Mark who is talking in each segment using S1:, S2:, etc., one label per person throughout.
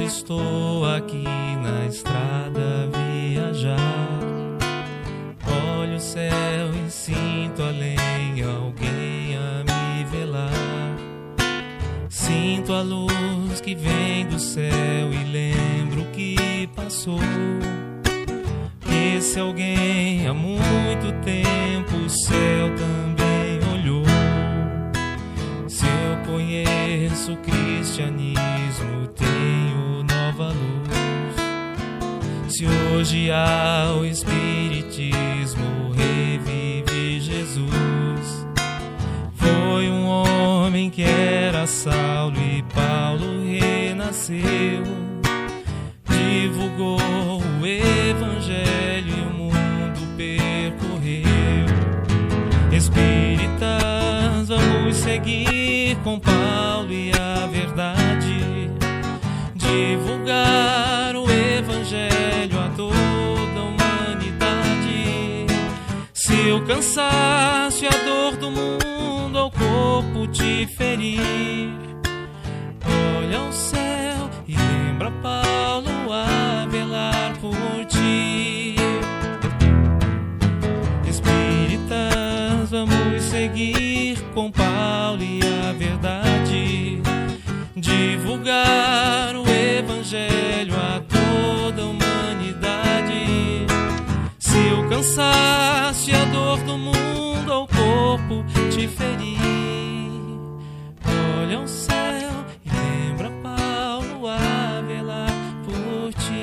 S1: estou aqui na estrada a viajar, olho o céu e sinto além alguém a me velar. Sinto a luz que vem do céu e lembro que passou. Esse alguém há muito tempo o céu também olhou. Se eu conheço o cristianismo, tenho nova luz. Se hoje há o espiritismo, revive Jesus. Foi um homem que era Saulo e Paulo renasceu. Divulgou o evangelho e o mundo percorreu. Espíritas, vamos seguir com Paulo e a verdade, divulgar o evangelho a toda a humanidade. Se o cansaço e a dor do mundo ao corpo te ferir, olha ao céu e lembra Paulo a velar por ti. Espíritas, vamos seguir com Paulo e a verdade, divulgar o evangelho a toda a humanidade. Se o cansaço e a dor do mundo ao corpo te ferir, olha ao céu e lembra Paulo a velar por ti.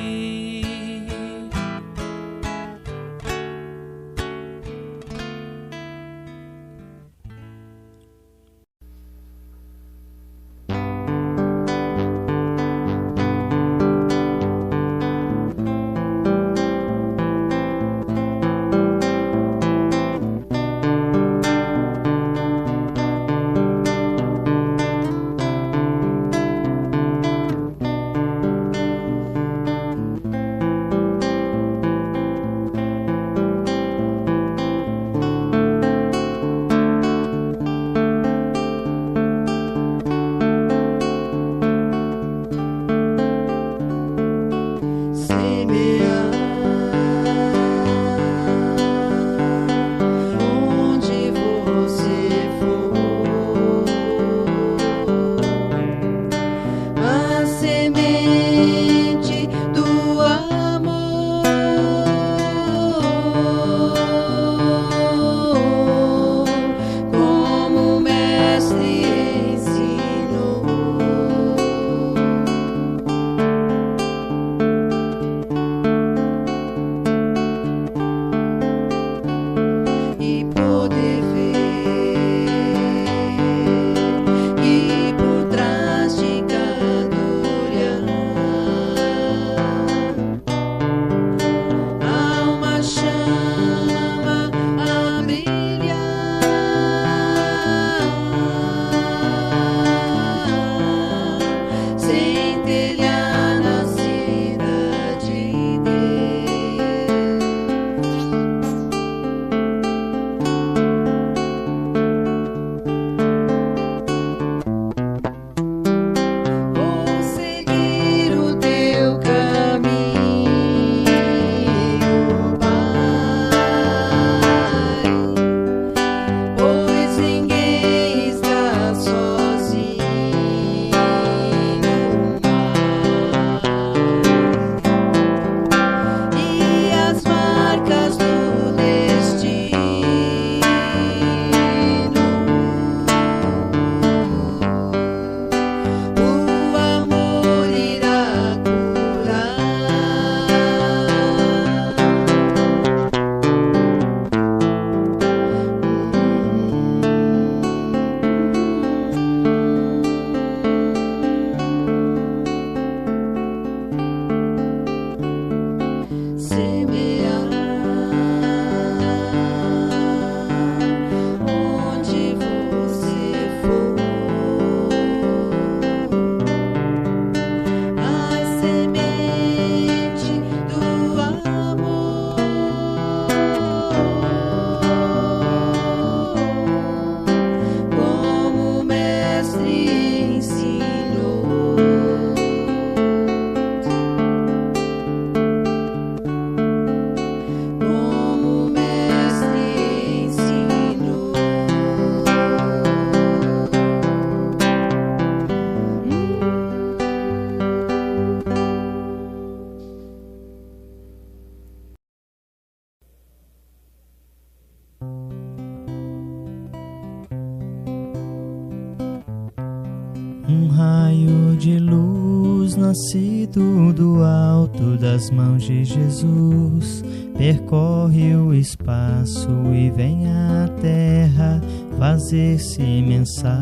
S2: nascido do alto das mãos de Jesus, percorre o espaço e vem à terra fazer-se mensagem.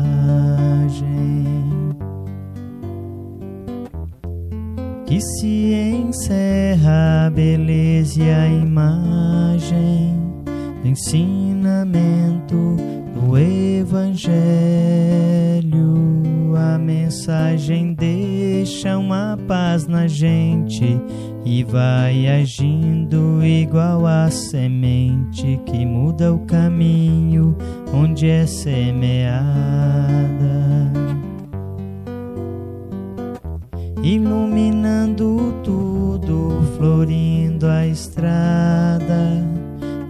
S2: Que se encerra a beleza e a imagem do ensinamento do Evangelho. A mensagem deixa uma paz na gente e vai agindo igual a semente que muda o caminho onde é semeada, iluminando tudo, florindo a estrada,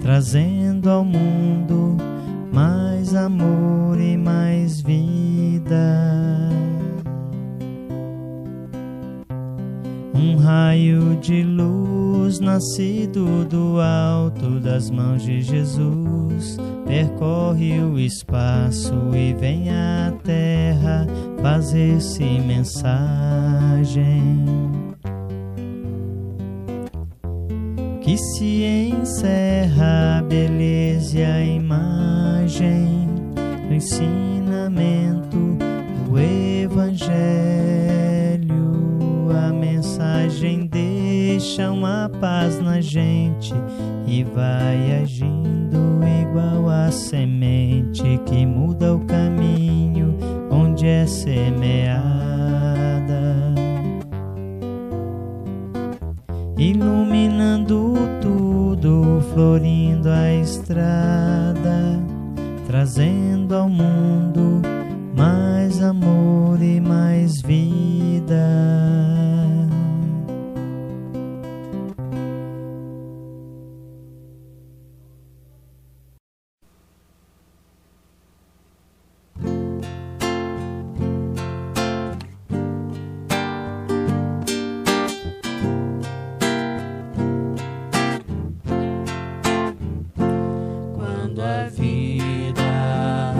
S2: trazendo ao mundo mais amor e mais vida. Um raio de luz nascido do alto das mãos de Jesus, percorre o espaço e vem à terra fazer-se mensagem. Que se encerra a beleza e a imagem do ensinamento do Evangelho. A mensagem deixa uma paz na gente e vai agindo igual a semente que muda o caminho onde é semeada, iluminando tudo, florindo a estrada, trazendo ao mundo mais amor e mais vida.
S1: Quando a vida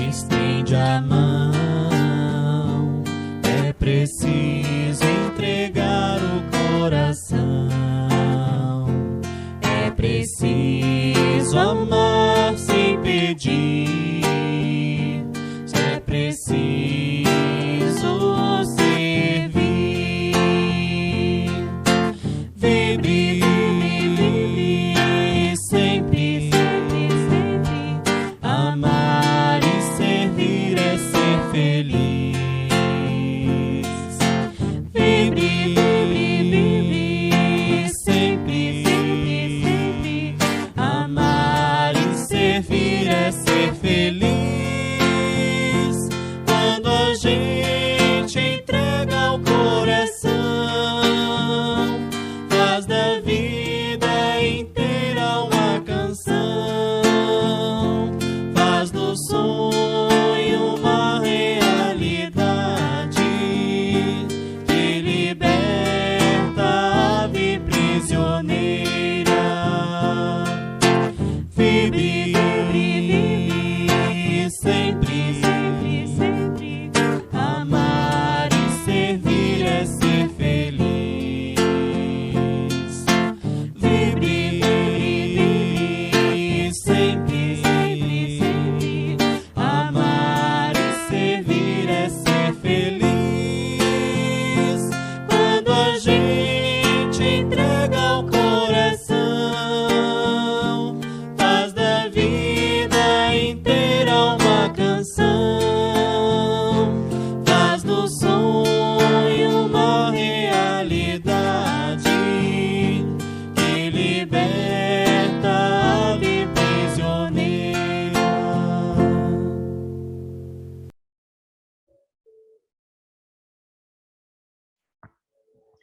S1: estende a mão, é preciso entregar o coração. É preciso amar sem pedir. É preciso servir. Vibre sempre. Amar e servir é ser feliz. Vibre sempre. Amar e servir é ser feliz. Quando a gente entrega o coração, faz da vida inteira uma canção, faz do sonho uma realidade, que liberta a ave prisioneira. Vibre sempre. Amar e servir é ser feliz. Vibre sempre. Amar e servir é ser feliz. Quando a gente entrega o coração, faz da vida inteira uma canção, faz do sonho uma realidade, que liberta a ave prisioneira.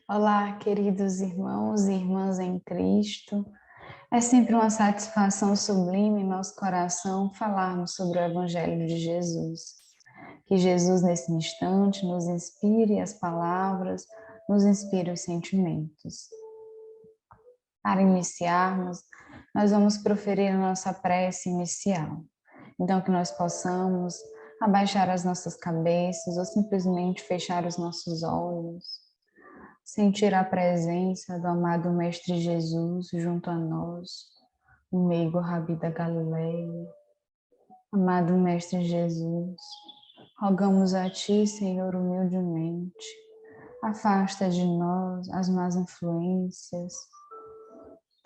S3: Olá, queridos irmãos e irmãs em Cristo. É sempre uma satisfação sublime em nosso coração falarmos sobre o Evangelho de Jesus. Que Jesus, nesse instante, nos inspire as palavras, nos inspire os sentimentos. Para iniciarmos, nós vamos proferir a nossa prece inicial. Então, que nós possamos abaixar as nossas cabeças ou simplesmente fechar os nossos olhos. sentir a presença do amado Mestre Jesus junto a nós, o meigo Rabi da Galileia. Amado Mestre Jesus, rogamos a Ti, Senhor, humildemente, afasta de nós as más influências,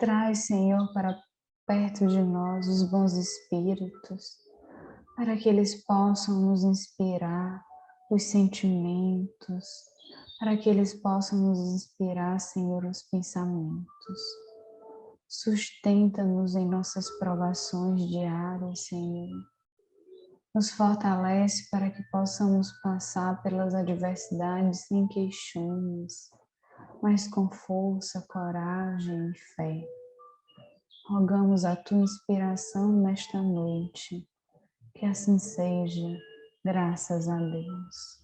S3: traz, Senhor, para perto de nós os bons espíritos, para que eles possam nos inspirar os sentimentos, para que eles possam nos inspirar, Senhor, os pensamentos. Sustenta-nos em nossas provações diárias, Senhor. Nos fortalece para que possamos passar pelas adversidades sem queixumes, mas com força, coragem e fé. Rogamos a Tua inspiração nesta noite. Que assim seja, graças a Deus.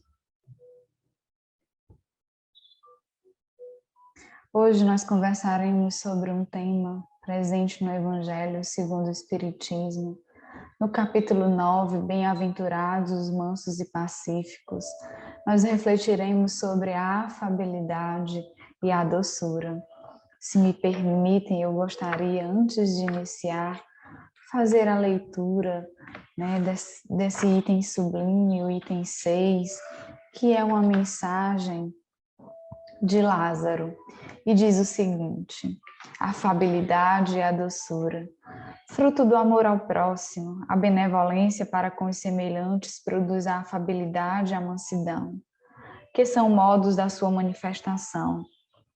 S3: Hoje nós conversaremos sobre um tema presente no Evangelho segundo o Espiritismo. No capítulo 9, Bem-aventurados os mansos e pacíficos, nós refletiremos sobre a afabilidade e a doçura. Se me permitem, eu gostaria, antes de iniciar, fazer a leitura, desse item sublime, o item 6, que é uma mensagem de Lázaro, e diz o seguinte: a afabilidade e a doçura. Fruto do amor ao próximo, a benevolência para com os semelhantes produz a afabilidade e a mansidão, que são modos da sua manifestação.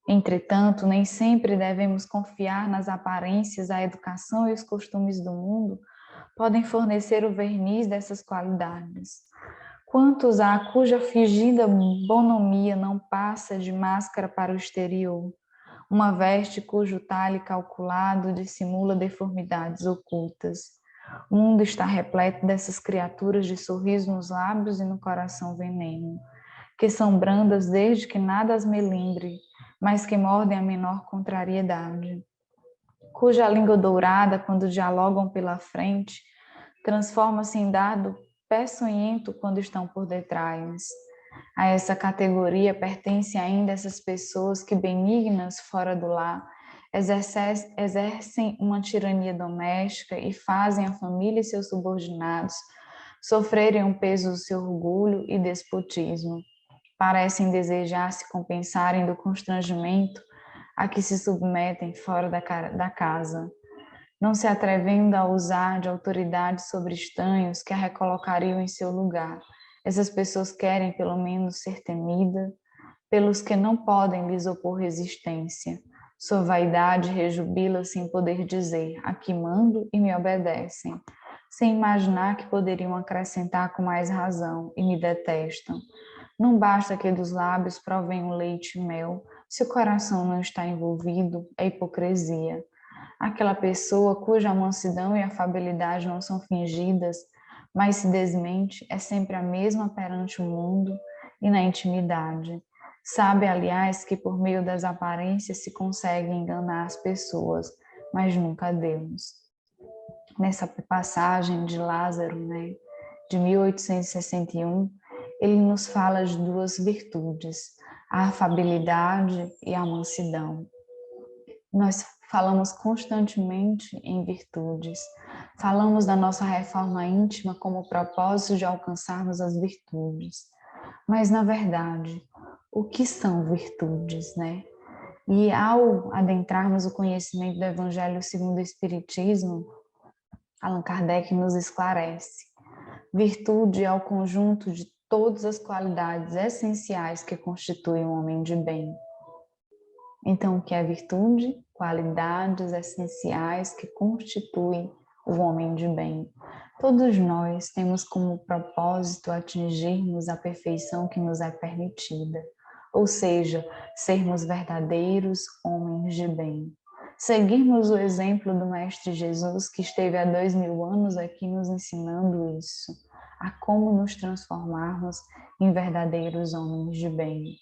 S3: Entretanto, nem sempre devemos confiar nas aparências. A educação e os costumes do mundo podem fornecer o verniz dessas qualidades. Quantos há cuja fingida bonomia não passa de máscara para o exterior? Uma veste cujo talhe calculado dissimula deformidades ocultas. O mundo está repleto dessas criaturas de sorriso nos lábios e no coração veneno, que são brandas desde que nada as melindre, mas que mordem a menor contrariedade, cuja língua dourada, quando dialogam pela frente, transforma-se em dardo peçonhento quando estão por detrás. A essa categoria pertencem ainda essas pessoas que, benignas fora do lar, exercem uma tirania doméstica e fazem a família e seus subordinados sofrerem o peso do seu orgulho e despotismo. Parecem desejar se compensarem do constrangimento a que se submetem fora da casa, não se atrevendo a usar de autoridade sobre estranhos que a recolocariam em seu lugar. Essas pessoas querem, pelo menos, ser temidas pelos que não podem lhes opor resistência. Sua vaidade rejubila-se em poder dizer: aqui mando e me obedecem, sem imaginar que poderiam acrescentar com mais razão: e me detestam. Não basta que dos lábios provenham leite e mel, se o coração não está envolvido, é hipocrisia. Aquela pessoa cuja mansidão e afabilidade não são fingidas, mas se desmente, é sempre a mesma perante o mundo e na intimidade. Sabe, aliás, que por meio das aparências se consegue enganar as pessoas, mas nunca Deus. Nessa passagem de Lázaro, de 1861, ele nos fala de duas virtudes, a afabilidade e a mansidão. Nós falamos constantemente em virtudes, falamos da nossa reforma íntima como propósito de alcançarmos as virtudes. Mas, na verdade, o que são virtudes, E ao adentrarmos o conhecimento do Evangelho segundo o Espiritismo, Allan Kardec nos esclarece. Virtude é o conjunto de todas as qualidades essenciais que constituem um homem de bem. Então, o que é virtude? Qualidades essenciais que constituem o homem de bem. Todos nós temos como propósito atingirmos a perfeição que nos é permitida, ou seja, sermos verdadeiros homens de bem. Seguirmos o exemplo do Mestre Jesus, que esteve há 2000 anos aqui nos ensinando isso, a como nos transformarmos em verdadeiros homens de bem.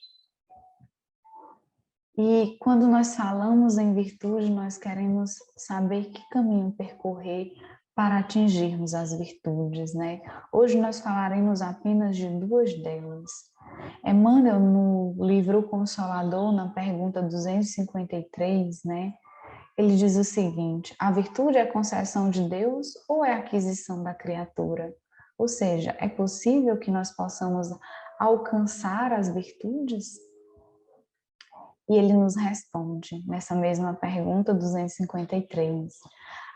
S3: E quando nós falamos em virtude, nós queremos saber que caminho percorrer para atingirmos as virtudes, Hoje nós falaremos apenas de duas delas. Emmanuel, no livro Consolador, na pergunta 253, né, ele diz o seguinte: a virtude é concessão de Deus ou é aquisição da criatura? Ou seja, é possível que nós possamos alcançar as virtudes? E ele nos responde nessa mesma pergunta 253.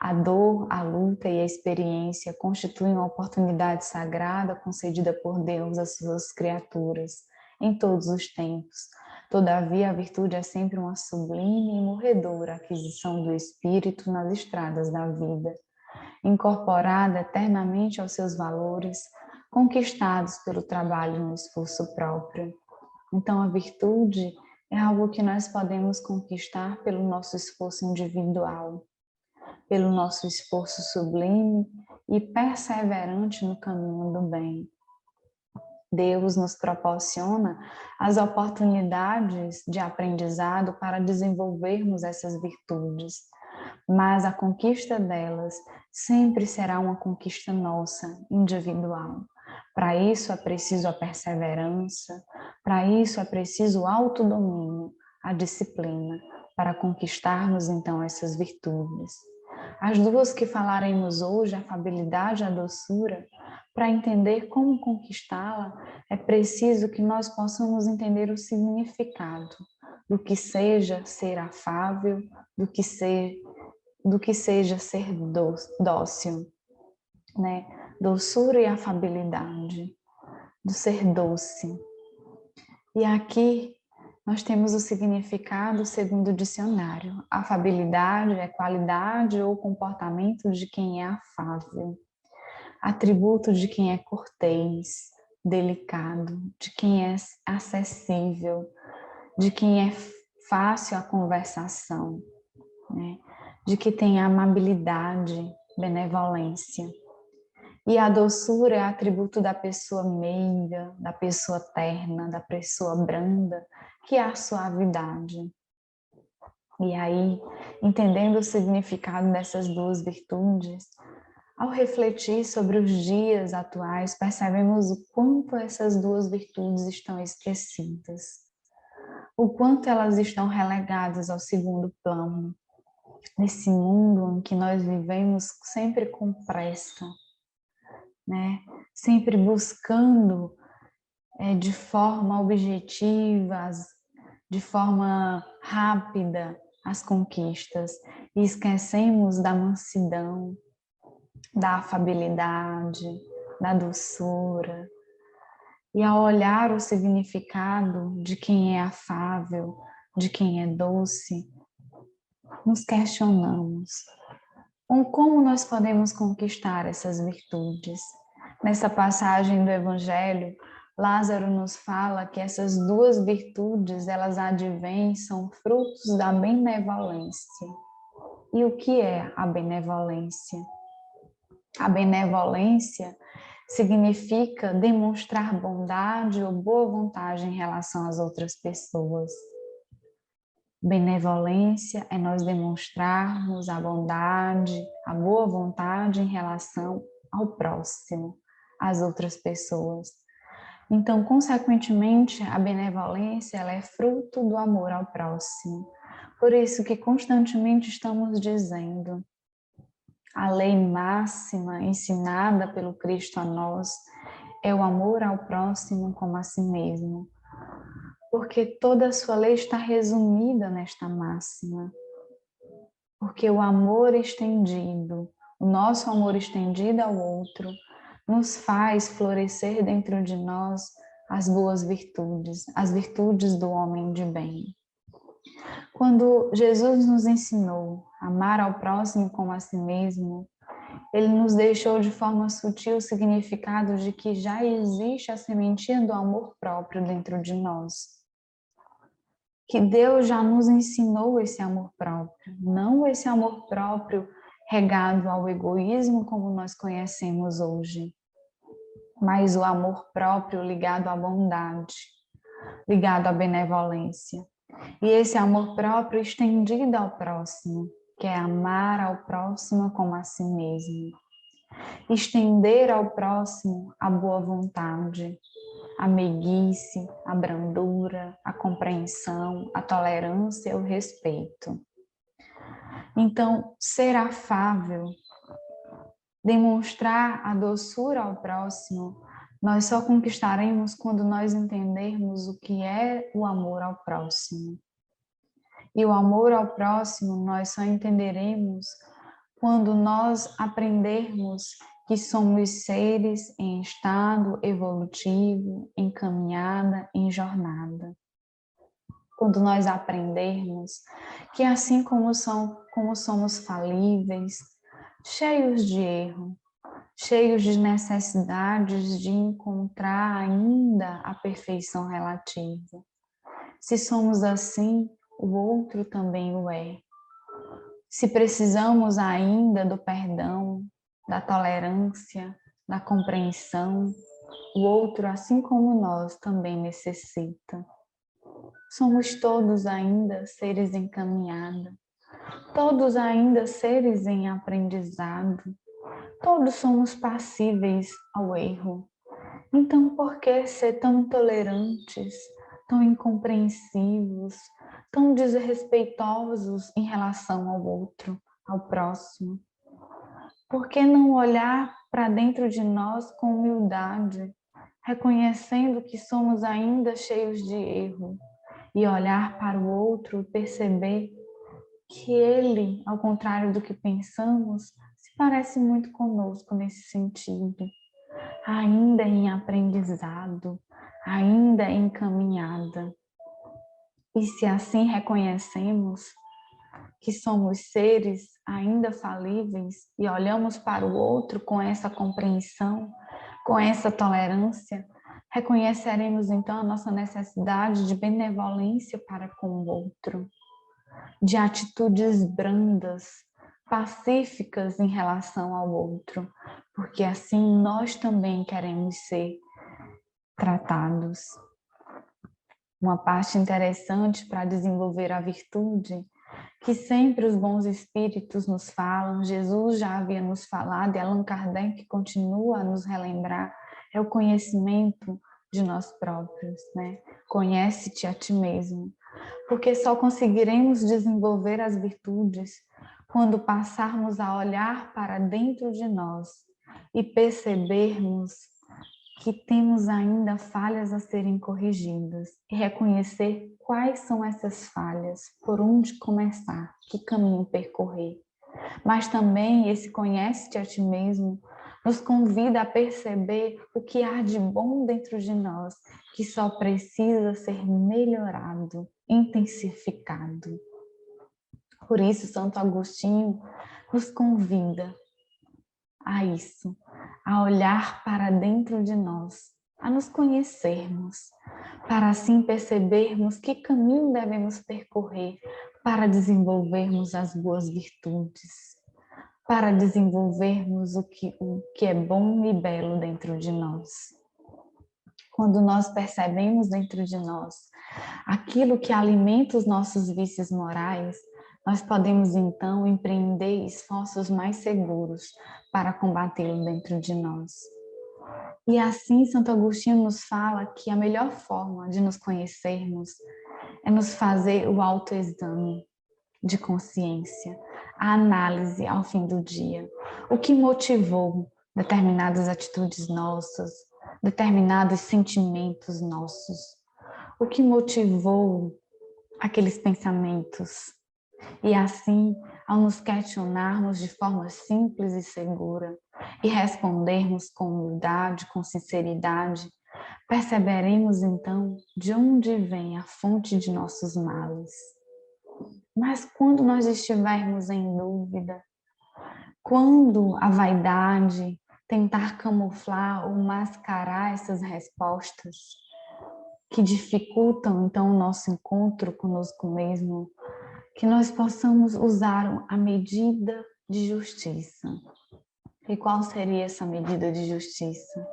S3: A dor, a luta e a experiência constituem uma oportunidade sagrada concedida por Deus às suas criaturas em todos os tempos. Todavia, a virtude é sempre uma sublime e morredora aquisição do espírito nas estradas da vida, incorporada eternamente aos seus valores, conquistados pelo trabalho no esforço próprio. Então, a virtude é algo que nós podemos conquistar pelo nosso esforço individual, pelo nosso esforço sublime e perseverante no caminho do bem. Deus nos proporciona as oportunidades de aprendizado para desenvolvermos essas virtudes, mas a conquista delas sempre será uma conquista nossa, individual. Para isso é preciso a perseverança, para isso é preciso o autodomínio, a disciplina, para conquistarmos então essas virtudes. As duas que falaremos hoje, a afabilidade e a doçura, para entender como conquistá-la, é preciso que nós possamos entender o significado do que seja ser afável, do que seja ser dócil, né? Doçura e afabilidade, do ser doce. E aqui nós temos o significado segundo o dicionário. Afabilidade é qualidade ou comportamento de quem é afável, atributo de quem é cortês, delicado, de quem é acessível, de quem é fácil a conversação, né? De que tem amabilidade, benevolência. E a doçura é atributo da pessoa meiga, da pessoa terna, da pessoa branda, que é a suavidade. E aí, entendendo o significado dessas duas virtudes, ao refletir sobre os dias atuais, percebemos o quanto essas duas virtudes estão esquecidas, o quanto elas estão relegadas ao segundo plano, nesse mundo em que nós vivemos sempre com pressa, né? Sempre buscando de forma objetiva, de forma rápida as conquistas e esquecemos da mansidão, da afabilidade, da doçura. E ao olhar o significado de quem é afável, de quem é doce, nos questionamos como nós podemos conquistar essas virtudes. Nessa passagem do Evangelho, Lázaro nos fala que essas duas virtudes, elas advêm, são frutos da benevolência. E o que é a benevolência? A benevolência significa demonstrar bondade ou boa vontade em relação às outras pessoas. Benevolência é nós demonstrarmos a bondade, a boa vontade em relação ao próximo, às outras pessoas. Então, consequentemente, a benevolência ela é fruto do amor ao próximo. Por isso que constantemente estamos dizendo, a lei máxima ensinada pelo Cristo a nós é o amor ao próximo como a si mesmo. Porque toda a sua lei está resumida nesta máxima. Porque o amor estendido, o nosso amor estendido ao outro, nos faz florescer dentro de nós as boas virtudes, as virtudes do homem de bem. Quando Jesus nos ensinou a amar ao próximo como a si mesmo, ele nos deixou de forma sutil o significado de que já existe a sementinha do amor próprio dentro de nós. Que Deus já nos ensinou esse amor próprio, não esse amor próprio regado ao egoísmo como nós conhecemos hoje, mas o amor próprio ligado à bondade, ligado à benevolência. E esse amor próprio estendido ao próximo, que é amar ao próximo como a si mesmo. Estender ao próximo a boa vontade, a meiguice, a brandura, a compreensão, a tolerância e o respeito. Então, ser afável, demonstrar a doçura ao próximo, nós só conquistaremos quando nós entendermos o que é o amor ao próximo. E o amor ao próximo nós só entenderemos quando nós aprendermos que somos seres em estado evolutivo, em caminhada, em jornada. Quando nós aprendermos que assim como somos falíveis, cheios de erro, cheios de necessidades de encontrar ainda a perfeição relativa. Se somos assim, o outro também o é. Se precisamos ainda do perdão, da tolerância, da compreensão, o outro, assim como nós, também necessita. Somos todos ainda seres em caminhada, todos ainda seres em aprendizado, todos somos passíveis ao erro. Então, por que ser tão intolerantes, tão incompreensivos, tão desrespeitosos em relação ao outro, ao próximo? Por que não olhar para dentro de nós com humildade, reconhecendo que somos ainda cheios de erro, e olhar para o outro e perceber que ele, ao contrário do que pensamos, se parece muito conosco nesse sentido, ainda em aprendizado, ainda em caminhada. E se assim reconhecemos que somos seres ainda falíveis e olhamos para o outro com essa compreensão, com essa tolerância, reconheceremos então a nossa necessidade de benevolência para com o outro, de atitudes brandas, pacíficas em relação ao outro, porque assim nós também queremos ser tratados. Uma parte interessante para desenvolver a virtude, que sempre os bons espíritos nos falam, Jesus já havia nos falado e Allan Kardec continua a nos relembrar, é o conhecimento de nós próprios, né? Conhece-te a ti mesmo, porque só conseguiremos desenvolver as virtudes quando passarmos a olhar para dentro de nós e percebermos que temos ainda falhas a serem corrigidas e reconhecer quais são essas falhas, por onde começar, que caminho percorrer. Mas também esse conhece-te a ti mesmo nos convida a perceber o que há de bom dentro de nós, que só precisa ser melhorado, intensificado. Por isso, Santo Agostinho nos convida a isso, a olhar para dentro de nós, a nos conhecermos, para assim percebermos que caminho devemos percorrer para desenvolvermos as boas virtudes, para desenvolvermos o que é bom e belo dentro de nós. Quando nós percebemos dentro de nós aquilo que alimenta os nossos vícios morais, nós podemos então empreender esforços mais seguros para combatê-lo dentro de nós. E assim, Santo Agostinho nos fala que a melhor forma de nos conhecermos é nos fazer o autoexame de consciência, a análise ao fim do dia. O que motivou determinadas atitudes nossas, determinados sentimentos nossos? O que motivou aqueles pensamentos? E assim, ao nos questionarmos de forma simples e segura e respondermos com humildade, com sinceridade, perceberemos então de onde vem a fonte de nossos males. Mas quando nós estivermos em dúvida, quando a vaidade tentar camuflar ou mascarar essas respostas que dificultam então o nosso encontro conosco mesmo, que nós possamos usar a medida de justiça. E qual seria essa medida de justiça?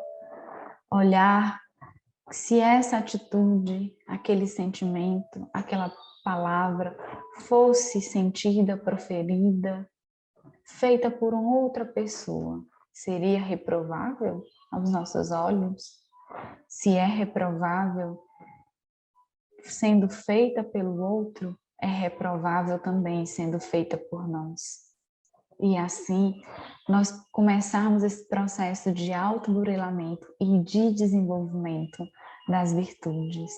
S3: Olhar se essa atitude, aquele sentimento, aquela palavra fosse sentida, proferida, feita por uma outra pessoa, seria reprovável aos nossos olhos? Se é reprovável sendo feita pelo outro, é reprovável também sendo feita por nós. E assim, nós começarmos esse processo de autoburilamento e de desenvolvimento das virtudes.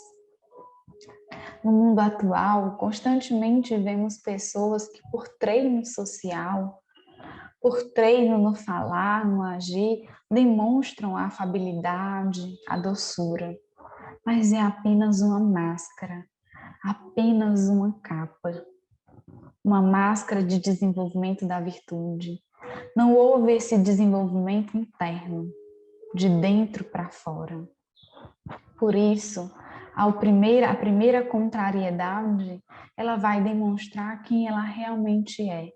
S3: No mundo atual, constantemente vemos pessoas que por treino social, por treino no falar, no agir, demonstram a afabilidade, a doçura, mas é apenas uma máscara, apenas uma capa, uma máscara de desenvolvimento da virtude. Não houve esse desenvolvimento interno, de dentro para fora. Por isso, a primeira contrariedade, ela vai demonstrar quem ela realmente é.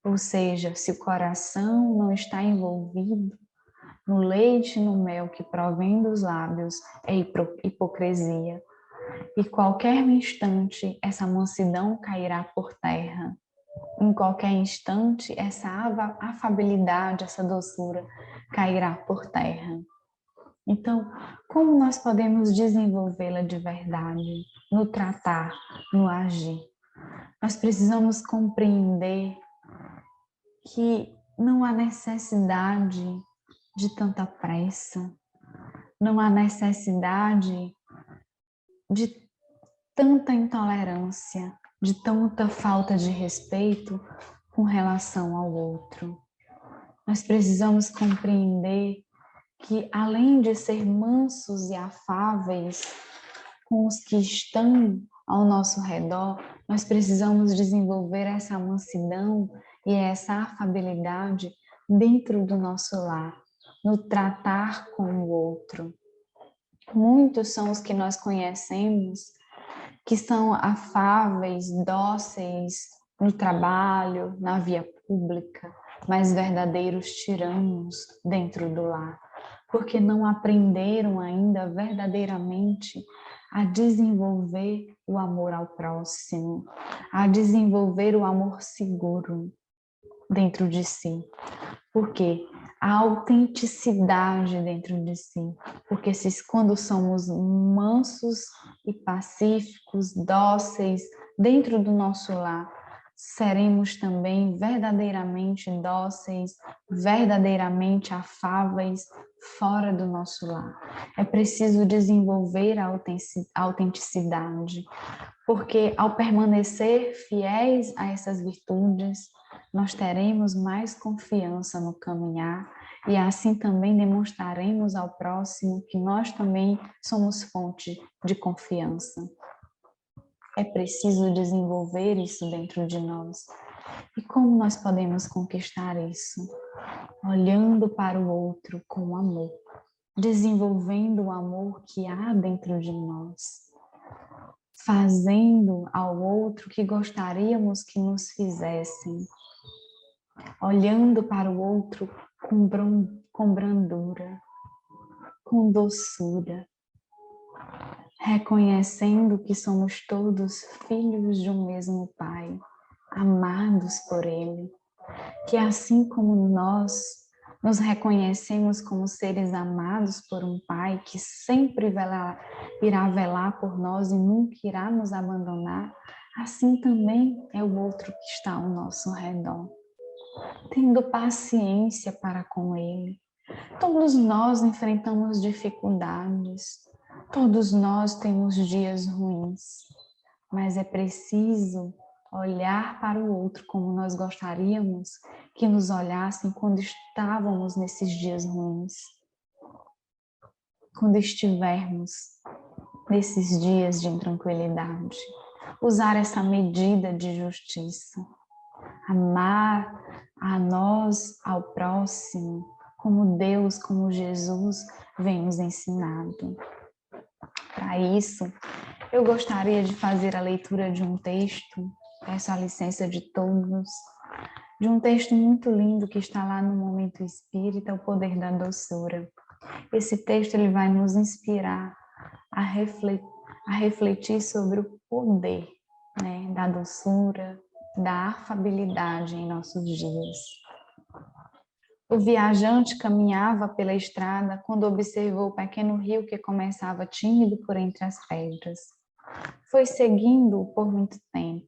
S3: Ou seja, se o coração não está envolvido no leite e no mel que provém dos lábios, é hipocrisia. E qualquer instante, essa mansidão cairá por terra. Em qualquer instante, essa afabilidade, essa doçura cairá por terra. Então, como nós podemos desenvolvê-la de verdade, no tratar, no agir? Nós precisamos compreender que não há necessidade de tanta pressa, não há necessidade de tanta intolerância, de tanta falta de respeito com relação ao outro. Nós precisamos compreender que, além de ser mansos e afáveis com os que estão ao nosso redor, nós precisamos desenvolver essa mansidão e essa afabilidade dentro do nosso lar, no tratar com o outro. Muitos são os que nós conhecemos que são afáveis, dóceis no trabalho, na via pública, mas verdadeiros tiranos dentro do lar, porque não aprenderam ainda verdadeiramente a desenvolver o amor ao próximo, a desenvolver o amor seguro dentro de si. Por quê? A autenticidade dentro de si. Porque quando somos mansos e pacíficos, dóceis dentro do nosso lar, seremos também verdadeiramente dóceis, verdadeiramente afáveis fora do nosso lar. É preciso desenvolver a autenticidade, porque ao permanecer fiéis a essas virtudes, nós teremos mais confiança no caminhar e assim também demonstraremos ao próximo que nós também somos fonte de confiança. É preciso desenvolver isso dentro de nós. E como nós podemos conquistar isso? Olhando para o outro com amor, desenvolvendo o amor que há dentro de nós, fazendo ao outro o que gostaríamos que nos fizessem, olhando para o outro com brandura, com doçura, reconhecendo que somos todos filhos de um mesmo Pai, amados por Ele, que assim como nós nos reconhecemos como seres amados por um Pai que sempre irá velar por nós e nunca irá nos abandonar, assim também é o outro que está ao nosso redor, tendo paciência para com Ele. Todos nós enfrentamos dificuldades, todos nós temos dias ruins, mas é preciso olhar para o outro como nós gostaríamos que nos olhassem quando estávamos nesses dias ruins. Quando estivermos nesses dias de intranquilidade, usar essa medida de justiça, amar a nós, ao próximo, como Deus, como Jesus vem nos ensinando. Para isso, eu gostaria de fazer a leitura de um texto, peço a licença de todos, de um texto muito lindo que está lá no Momento Espírita, O Poder da Doçura. Esse texto ele vai nos inspirar a refletir sobre o poder, né, da doçura, da afabilidade em nossos dias. O viajante caminhava pela estrada quando observou o pequeno rio que começava tímido por entre as pedras. Foi seguindo-o por muito tempo.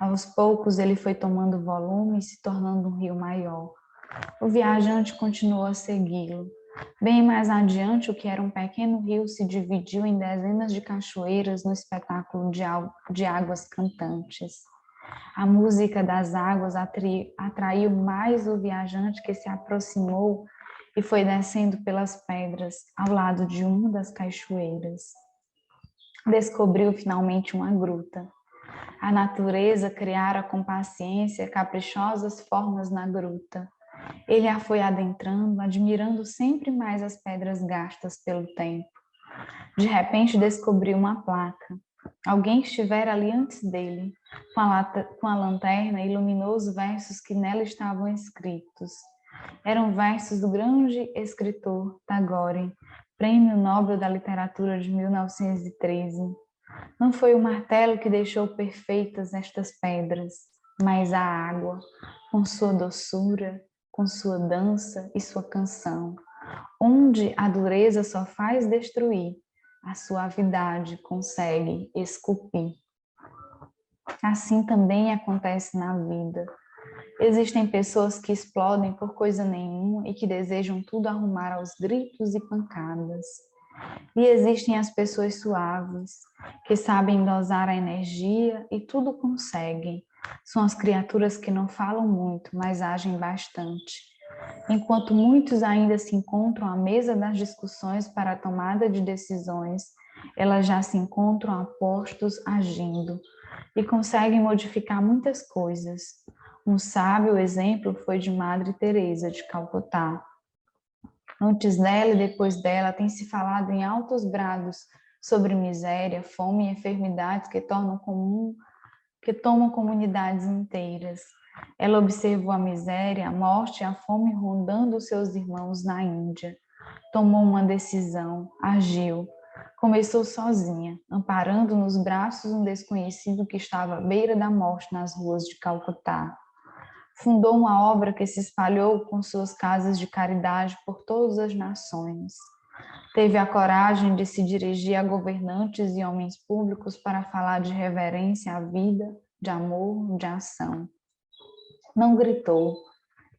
S3: Aos poucos ele foi tomando volume e se tornando um rio maior. O viajante continuou a segui-lo. Bem mais adiante, o que era um pequeno rio se dividiu em dezenas de cachoeiras no espetáculo de águas cantantes. A música das águas atraiu mais o viajante, que se aproximou e foi descendo pelas pedras ao lado de uma das cachoeiras. Descobriu finalmente uma gruta. A natureza criara com paciência caprichosas formas na gruta. Ele a foi adentrando, admirando sempre mais as pedras gastas pelo tempo. De repente descobriu uma placa. Alguém estivera ali antes dele. Com a lanterna, iluminou os versos que nela estavam escritos. Eram versos do grande escritor Tagore, Prêmio Nobel da Literatura de 1913. Não foi o martelo que deixou perfeitas estas pedras, mas a água, com sua doçura, com sua dança e sua canção. Onde a dureza só faz destruir, a suavidade consegue esculpir. Assim também acontece na vida. Existem pessoas que explodem por coisa nenhuma e que desejam tudo arrumar aos gritos e pancadas. E existem as pessoas suaves, que sabem dosar a energia e tudo conseguem. São as criaturas que não falam muito, mas agem bastante. Enquanto muitos ainda se encontram à mesa das discussões para a tomada de decisões, elas já se encontram a postos agindo e conseguem modificar muitas coisas. Um sábio exemplo foi de Madre Teresa de Calcutá. Antes dela e depois dela tem se falado em altos brados sobre miséria, fome e enfermidades que tomam comunidades inteiras. Ela observou a miséria, a morte e a fome rondando os seus irmãos na Índia. Tomou uma decisão, agiu. Começou sozinha, amparando nos braços um desconhecido que estava à beira da morte nas ruas de Calcutá. Fundou uma obra que se espalhou com suas casas de caridade por todas as nações. Teve a coragem de se dirigir a governantes e homens públicos para falar de reverência à vida, de amor, de ação. Não gritou,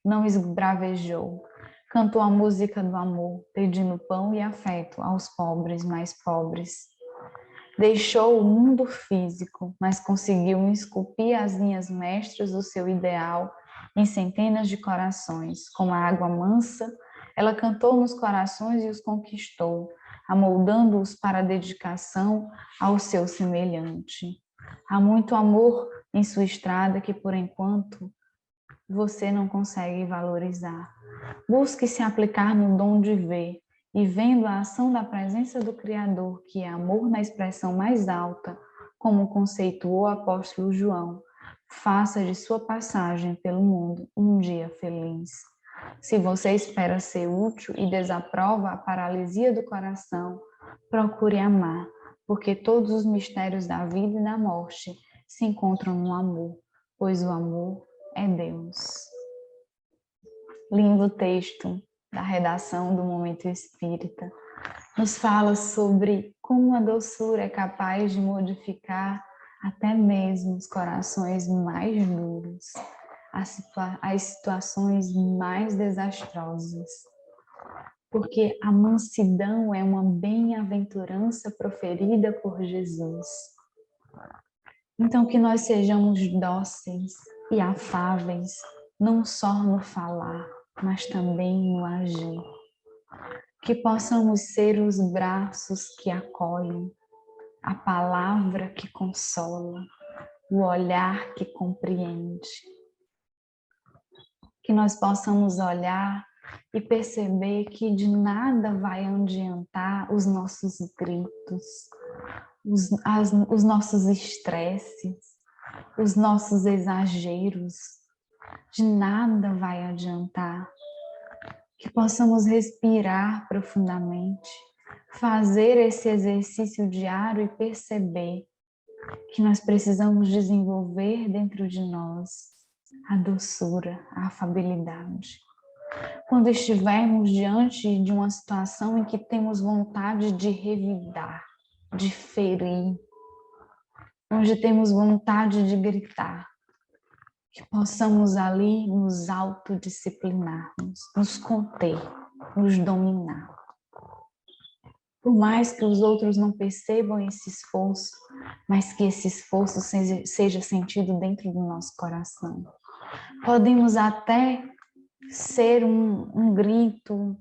S3: não esbravejou, cantou a música do amor, pedindo pão e afeto aos pobres mais pobres. Deixou o mundo físico, mas conseguiu esculpir as linhas mestras do seu ideal em centenas de corações. Com a água mansa, ela cantou nos corações e os conquistou, amoldando-os para a dedicação ao seu semelhante. Há muito amor em sua estrada que, por enquanto, você não consegue valorizar. Busque se aplicar no dom de ver e, vendo a ação da presença do Criador, que é amor na expressão mais alta, como conceituou o apóstolo João, faça de sua passagem pelo mundo um dia feliz. Se você espera ser útil e desaprova a paralisia do coração, procure amar, porque todos os mistérios da vida e da morte se encontram no amor, pois o amor é Deus. Lindo texto da redação do Momento Espírita. Nos fala sobre como a doçura é capaz de modificar até mesmo os corações mais duros, as situações mais desastrosas. Porque a mansidão é uma bem-aventurança proferida por Jesus. Então, que nós sejamos dóceis e afáveis, não só no falar, mas também no agir. Que possamos ser os braços que acolhem, a palavra que consola, o olhar que compreende. Que nós possamos olhar e perceber que de nada vai adiantar os nossos gritos, os nossos estresses, os nossos exageros. De nada vai adiantar. Que possamos respirar profundamente, fazer esse exercício diário e perceber que nós precisamos desenvolver dentro de nós a doçura, a afabilidade. Quando estivermos diante de uma situação em que temos vontade de revidar, de ferir, onde temos vontade de gritar, que possamos ali nos autodisciplinarmos, nos conter, nos dominar. Por mais que os outros não percebam esse esforço, mas que esse esforço seja sentido dentro do nosso coração. Podemos até ser um grito,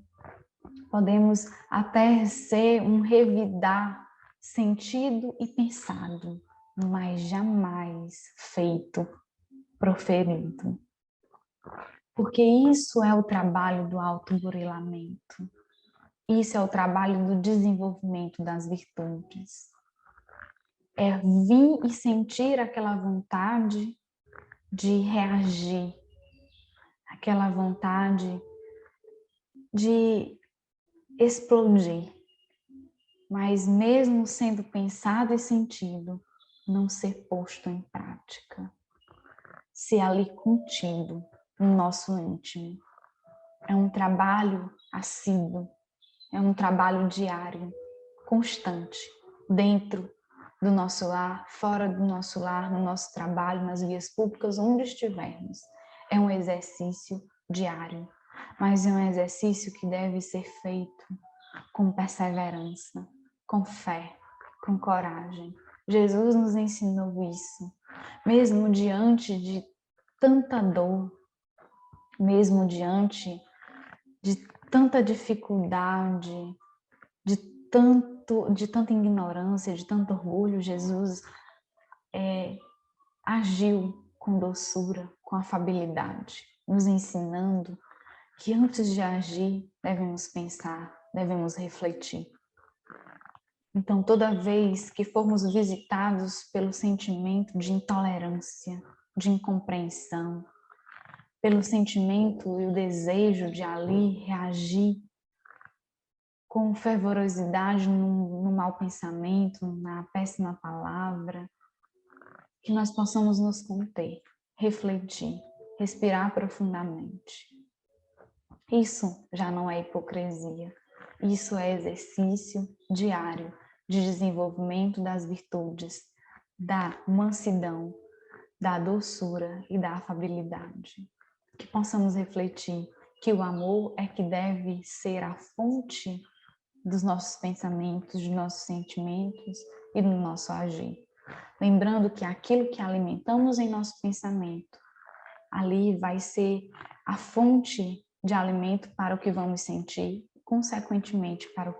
S3: podemos até ser um revidar sentido e pensado, mas jamais feito, proferido. Porque isso é o trabalho do autoburilamento. Isso é o trabalho do desenvolvimento das virtudes. É vir e sentir aquela vontade de reagir, aquela vontade de explodir, mas mesmo sendo pensado e sentido, não ser posto em prática, ser ali contido no nosso íntimo. É um trabalho assíduo, é um trabalho diário, constante, dentro do nosso lar, fora do nosso lar, no nosso trabalho, nas vias públicas, onde estivermos. É um exercício diário, mas é um exercício que deve ser feito com perseverança, com fé, com coragem. Jesus nos ensinou isso, mesmo diante de tanta dor, mesmo diante de tanta dificuldade, de tanta ignorância, de tanto orgulho, Jesus agiu com doçura, com afabilidade, nos ensinando que antes de agir, devemos pensar, devemos refletir. Então, toda vez que formos visitados pelo sentimento de intolerância, de incompreensão, pelo sentimento e o desejo de ali reagir com fervorosidade no mau pensamento, na péssima palavra, que nós possamos nos conter, refletir, respirar profundamente. Isso já não é hipocrisia, isso é exercício diário de desenvolvimento das virtudes, da mansidão, da doçura e da afabilidade. Que possamos refletir que o amor é que deve ser a fonte dos nossos pensamentos, dos nossos sentimentos e do nosso agir. Lembrando que aquilo que alimentamos em nosso pensamento, ali vai ser a fonte de alimento para o que vamos sentir, consequentemente para o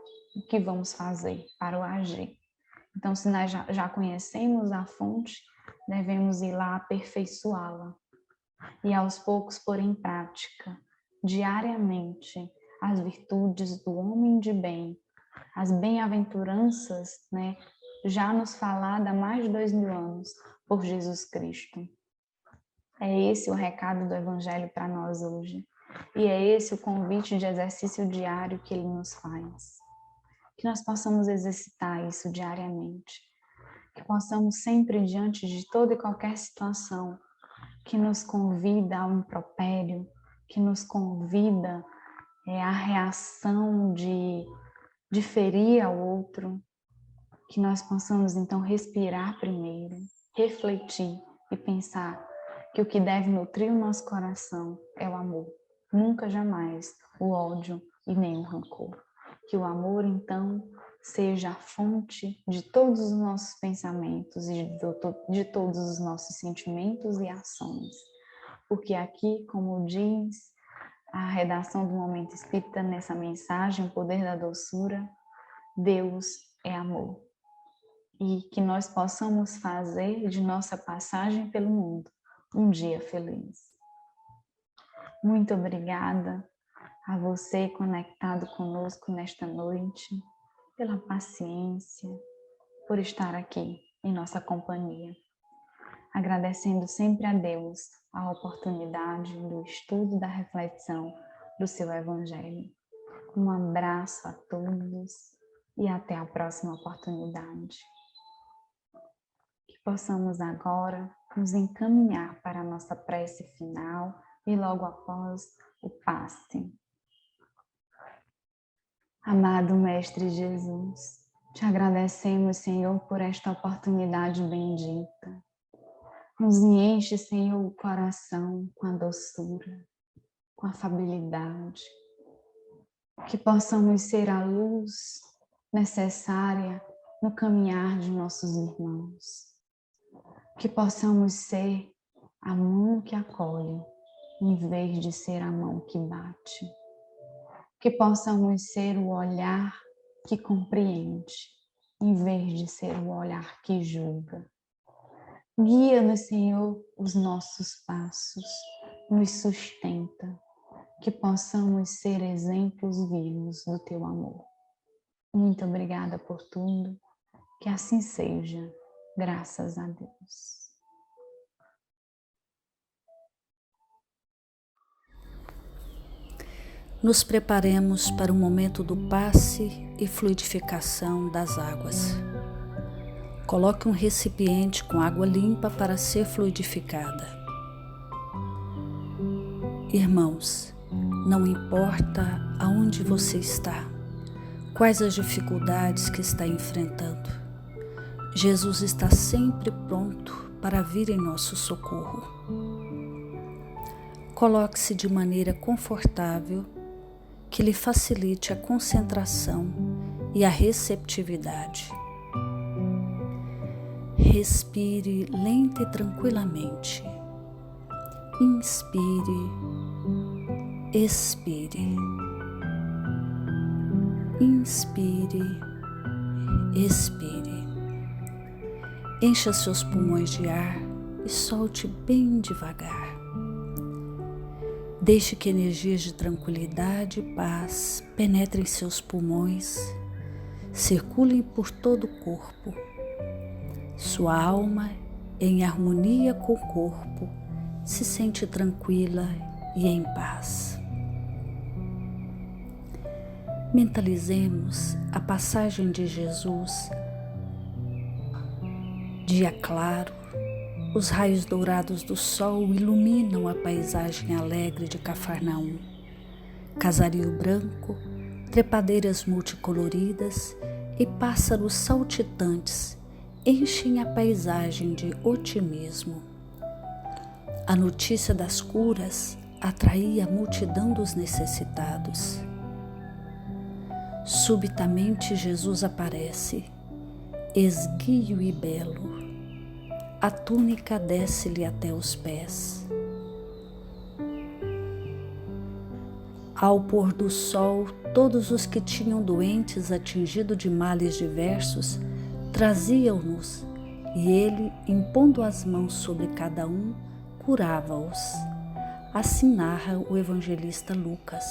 S3: que vamos fazer, para o agir. Então, se nós já conhecemos a fonte, devemos ir lá aperfeiçoá-la e aos poucos pôr em prática, diariamente, as virtudes do homem de bem, as bem-aventuranças, né, já nos falada há mais de 2000 anos por Jesus Cristo. É esse o recado do Evangelho para nós hoje. E é esse o convite de exercício diário que ele nos faz. Que nós possamos exercitar isso diariamente. Que possamos sempre, diante de toda e qualquer situação que nos convida ao impropério, que nos convida à reação de ferir ao outro, que nós possamos então respirar primeiro, refletir e pensar que o que deve nutrir o nosso coração é o amor, nunca jamais o ódio e nem o rancor. Que o amor então seja a fonte de todos os nossos pensamentos e de todos os nossos sentimentos e ações. Porque aqui, como diz a redação do Momento Espírita nessa mensagem, o poder da doçura, Deus é amor. E que nós possamos fazer de nossa passagem pelo mundo um dia feliz. Muito obrigada a você conectado conosco nesta noite, pela paciência, por estar aqui em nossa companhia. Agradecendo sempre a Deus a oportunidade do estudo, da reflexão do seu Evangelho. Um abraço a todos e até a próxima oportunidade. Que possamos agora nos encaminhar para a nossa prece final, e logo após o passe. Amado Mestre Jesus, te agradecemos, Senhor, por esta oportunidade bendita. Nos enche, Senhor, o coração com a doçura, com a afabilidade, que possamos ser a luz necessária no caminhar de nossos irmãos, que possamos ser a mão que acolhe, em vez de ser a mão que bate, que possamos ser o olhar que compreende, em vez de ser o olhar que julga. Guia-nos, Senhor, os nossos passos, nos sustenta, que possamos ser exemplos vivos do Teu amor. Muito obrigada por tudo, que assim seja, graças a Deus.
S4: Nos preparemos para o momento do passe e fluidificação das águas. Coloque um recipiente com água limpa para ser fluidificada. Irmãos, não importa aonde você está, quais as dificuldades que está enfrentando, Jesus está sempre pronto para vir em nosso socorro. Coloque-se de maneira confortável, que lhe facilite a concentração e a receptividade. Respire lenta e tranquilamente. Inspire, expire. Inspire, expire. Encha seus pulmões de ar e solte bem devagar. Deixe que energias de tranquilidade e paz penetrem seus pulmões, circulem por todo o corpo. Sua alma, em harmonia com o corpo, se sente tranquila e em paz. Mentalizemos a passagem de Jesus. Dia claro, os raios dourados do sol iluminam a paisagem alegre de Cafarnaum. Casario branco, trepadeiras multicoloridas e pássaros saltitantes enchem a paisagem de otimismo. A notícia das curas atraía a multidão dos necessitados. Subitamente Jesus aparece, esguio e belo. A túnica desce-lhe até os pés. Ao pôr do sol, todos os que tinham doentes atingidos de males diversos traziam-nos, e ele, impondo as mãos sobre cada um, curava-os. Assim narra o evangelista Lucas.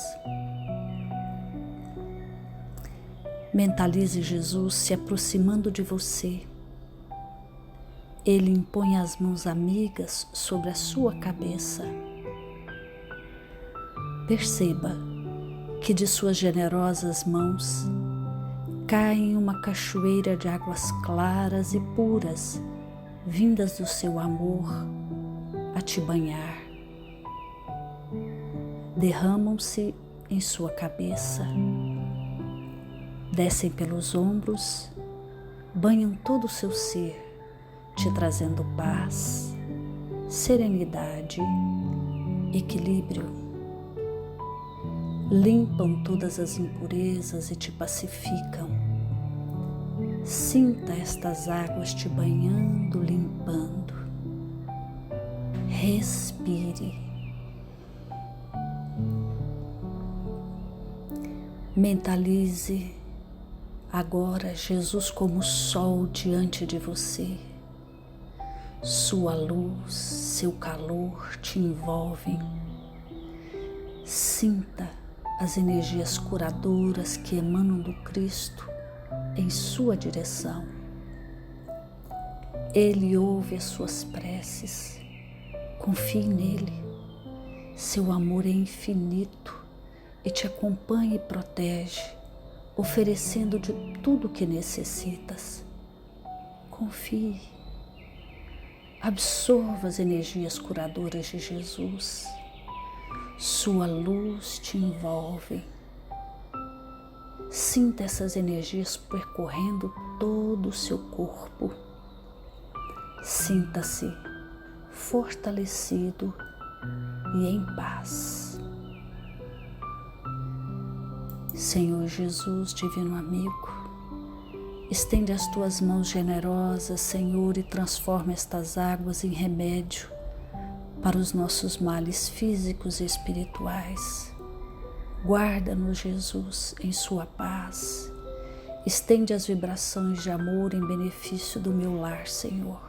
S4: Mentalize Jesus se aproximando de você. Ele impõe as mãos amigas sobre a sua cabeça. Perceba que de suas generosas mãos caem uma cachoeira de águas claras e puras, vindas do seu amor a te banhar. Derramam-se em sua cabeça, descem pelos ombros, banham todo o seu ser, te trazendo paz, serenidade, equilíbrio. Limpam todas as impurezas e te pacificam. Sinta estas águas te banhando, limpando. Respire. Mentalize agora Jesus como sol diante de você. Sua luz, seu calor te envolvem. Sinta as energias curadoras que emanam do Cristo em sua direção. Ele ouve as suas preces. Confie nele. Seu amor é infinito e te acompanha e protege, oferecendo de tudo o que necessitas. Confie. Absorva as energias curadoras de Jesus. Sua luz te envolve. Sinta essas energias percorrendo todo o seu corpo. Sinta-se fortalecido e em paz. Senhor Jesus, Divino Amigo, estende as tuas mãos generosas, Senhor, e transforma estas águas em remédio para os nossos males físicos e espirituais. Guarda-nos, Jesus, em sua paz. Estende as vibrações de amor em benefício do meu lar, Senhor.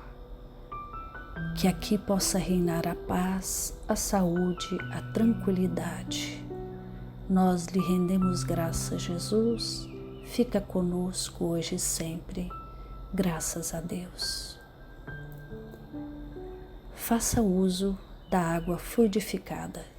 S4: Que aqui possa reinar a paz, a saúde, a tranquilidade. Nós lhe rendemos graças, Jesus. Fica conosco hoje e sempre. Graças a Deus. Faça uso da água fluidificada.